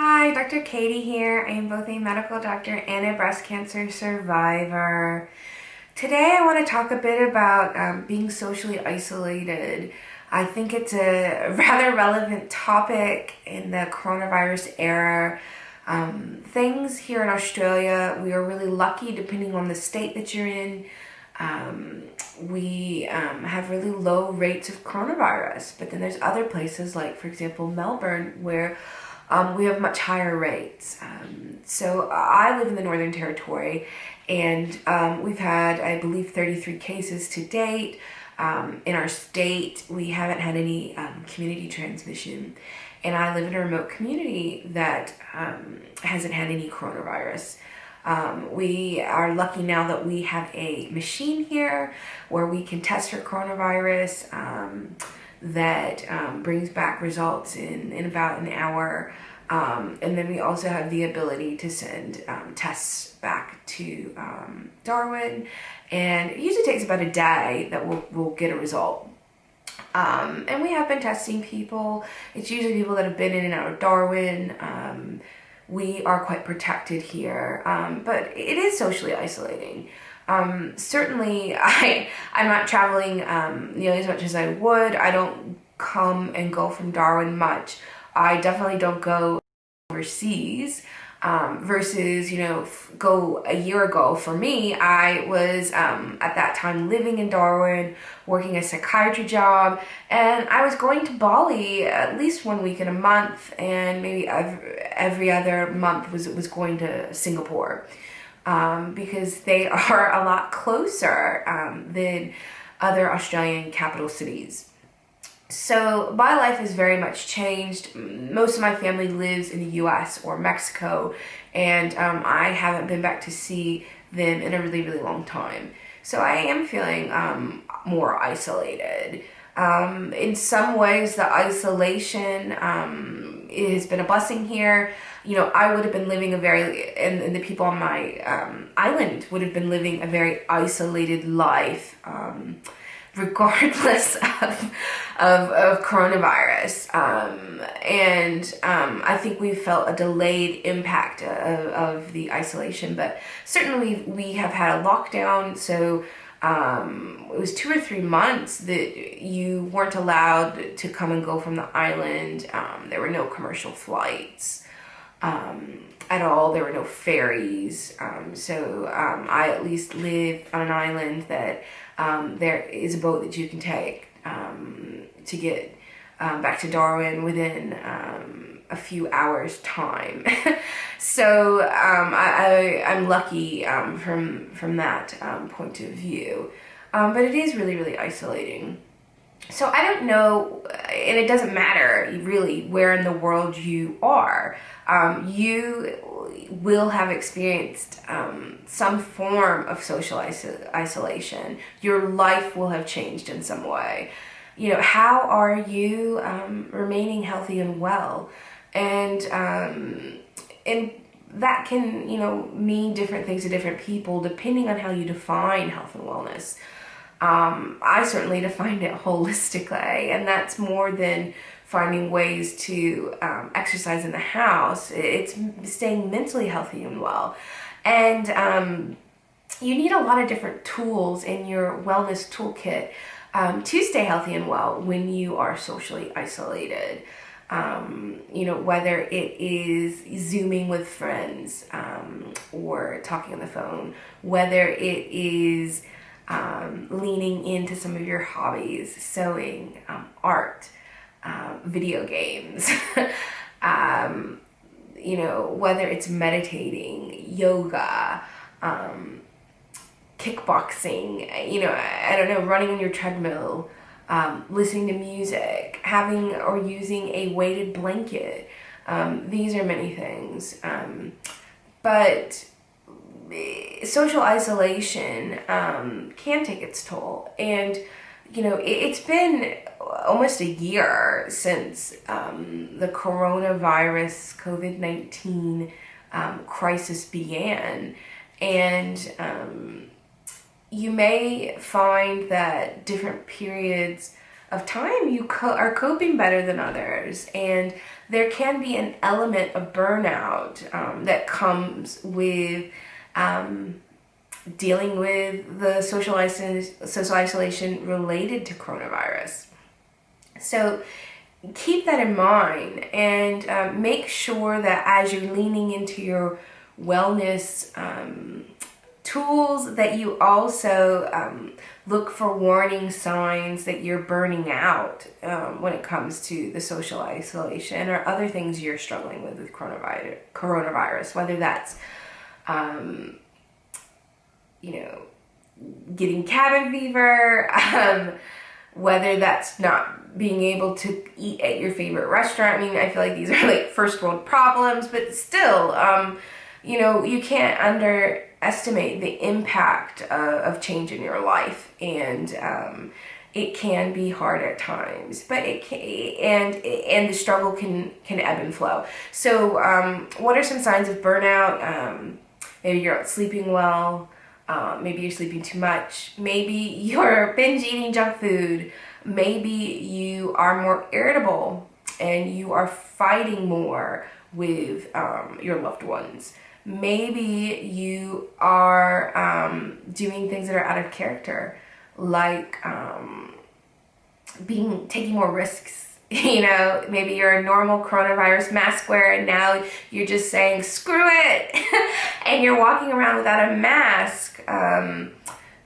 Hi, Dr. Katie here. I am both a medical doctor and a breast cancer survivor. Today I want to talk a bit about being socially isolated. I think it's a rather relevant topic in the coronavirus era. Things here in Australia, we are really lucky depending on the state that you're in. We have really low rates of coronavirus, but then there's other places like, for example, Melbourne, where we have much higher rates. So I live in the Northern Territory, and we've had, I believe, 33 cases to date. In our state, we haven't had any community transmission, and I live in a remote community that hasn't had any coronavirus. We are lucky now that we have a machine here where we can test for coronavirus that brings back results in about an hour. And then we also have the ability to send tests back to Darwin, and it usually takes about a day that we'll get a result. And we have been testing people. It's usually people that have been in and out of Darwin. We are quite protected here, but it is socially isolating. Certainly, I'm not traveling nearly as much as I would. I don't come and go from Darwin much. I definitely don't go overseas versus, go a year ago. For me, I was at that time living in Darwin, working a psychiatry job, and I was going to Bali at least 1 week in a month, and maybe every other month was going to Singapore because they are a lot closer than other Australian capital cities. So my life has very much changed. Most of my family lives in the US or Mexico, and I haven't been back to see them in a really, really long time. So I am feeling more isolated. In some ways, the isolation has been a blessing here. I would have been living and the people on my island would have been living a very isolated life, regardless of coronavirus. And I think we felt a delayed impact of the isolation, but certainly we have had a lockdown, so it was 2 or 3 months that you weren't allowed to come and go from the island. There were no commercial flights at all. There were no ferries. So I at least live on an island that there is a boat that you can take to get back to Darwin within a few hours time. So I'm lucky from that point of view. But it is really, really isolating. So I don't know, and it doesn't matter really where in the world you are. You will have experienced some form of social isolation. Your life will have changed in some way. How are you remaining healthy and well? And that can, mean different things to different people depending on how you define health and wellness. I certainly defined it holistically, and that's more than finding ways to exercise in the house. It's staying mentally healthy and well. And you need a lot of different tools in your wellness toolkit to stay healthy and well when you are socially isolated. Whether it is Zooming with friends or talking on the phone, whether it is leaning into some of your hobbies, sewing, art, video games, whether it's meditating, yoga, kickboxing, I don't know, running on your treadmill, listening to music, having or using a weighted blanket. These are many things. But social isolation can take its toll. And, it's been almost a year since the coronavirus COVID-19 crisis began. And you may find that different periods of time you are coping better than others, and there can be an element of burnout that comes with dealing with the social isolation related to coronavirus. So keep that in mind, and make sure that as you're leaning into your wellness tools, that you also look for warning signs that you're burning out when it comes to the social isolation or other things you're struggling with coronavirus, whether that's getting cabin fever, whether that's not being able to eat at your favorite restaurant. I mean, I feel like these are like first world problems, but still, you can't underestimate the impact of change in your life, and it can be hard at times, but it can, and the struggle can ebb and flow. So, what are some signs of burnout? Maybe you're not sleeping well. Maybe you're sleeping too much. Maybe you're binge eating junk food. Maybe you are more irritable and you are fighting more with your loved ones. Maybe you are doing things that are out of character, like taking more risks. Maybe you're a normal coronavirus mask wearer and now you're just saying, screw it, and you're walking around without a mask.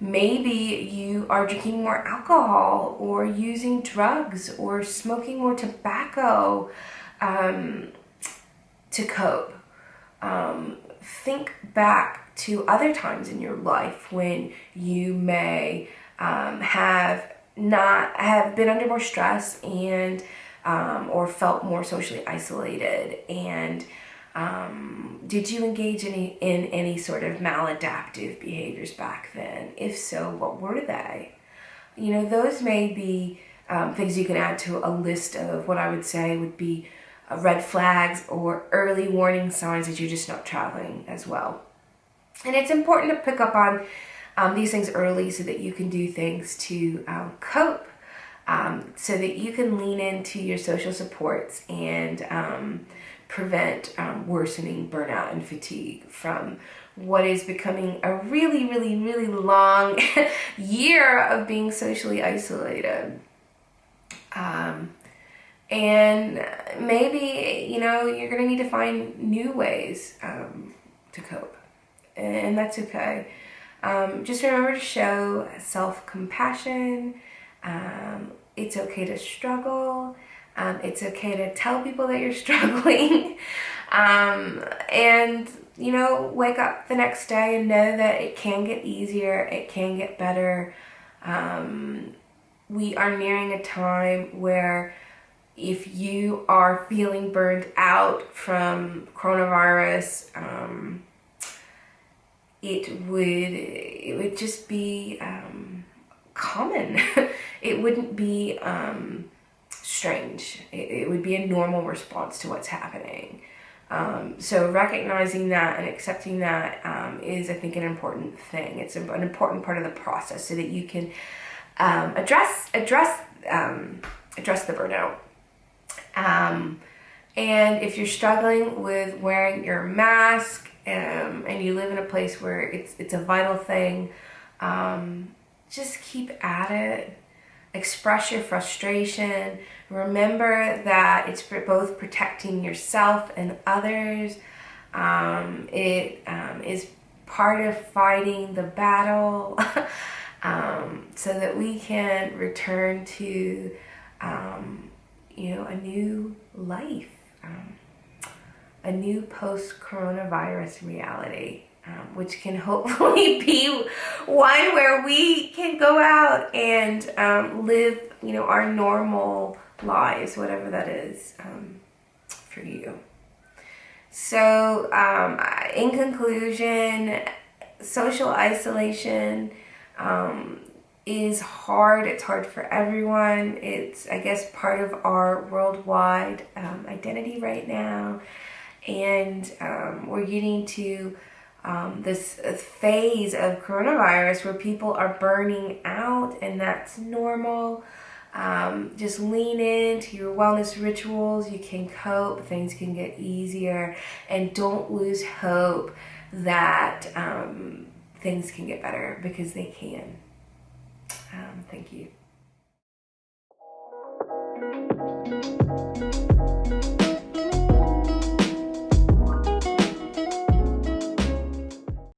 Maybe you are drinking more alcohol or using drugs or smoking more tobacco to cope. Think back to other times in your life when you may have been under more stress and or felt more socially isolated, and did you engage in any sort of maladaptive behaviors back then? If so, what were they? Those may be things you can add to a list of what I would say would be red flags or early warning signs that you're just not traveling as well. And it's important to pick up on these things early so that you can do things to cope, so that you can lean into your social supports and prevent worsening burnout and fatigue from what is becoming a really, really, really long year of being socially isolated. And maybe, you're going to need to find new ways to cope, and that's okay. Just remember to show self-compassion. It's okay to struggle. It's okay to tell people that you're struggling. And, wake up the next day and know that it can get easier. It can get better. We are nearing a time where if you are feeling burned out from coronavirus, it would just be common. It wouldn't be strange. It would be a normal response to what's happening. So recognizing that and accepting that is, I think, an important thing. It's an important part of the process so that you can address the burnout. And if you're struggling with wearing your mask, and you live in a place where it's a vital thing, just keep at it. Express your frustration. Remember that it's both protecting yourself and others. It is part of fighting the battle, so that we can return to a new life, a new post-coronavirus reality, which can hopefully be one where we can go out and live, our normal lives, whatever that is for you. So, in conclusion, social isolation is hard. It's hard for everyone. It's, I guess, part of our worldwide identity right now. And we're getting to this phase of coronavirus where people are burning out, and that's normal. Just lean into your wellness rituals. You can cope, things can get easier, and don't lose hope that things can get better, because they can. Thank you.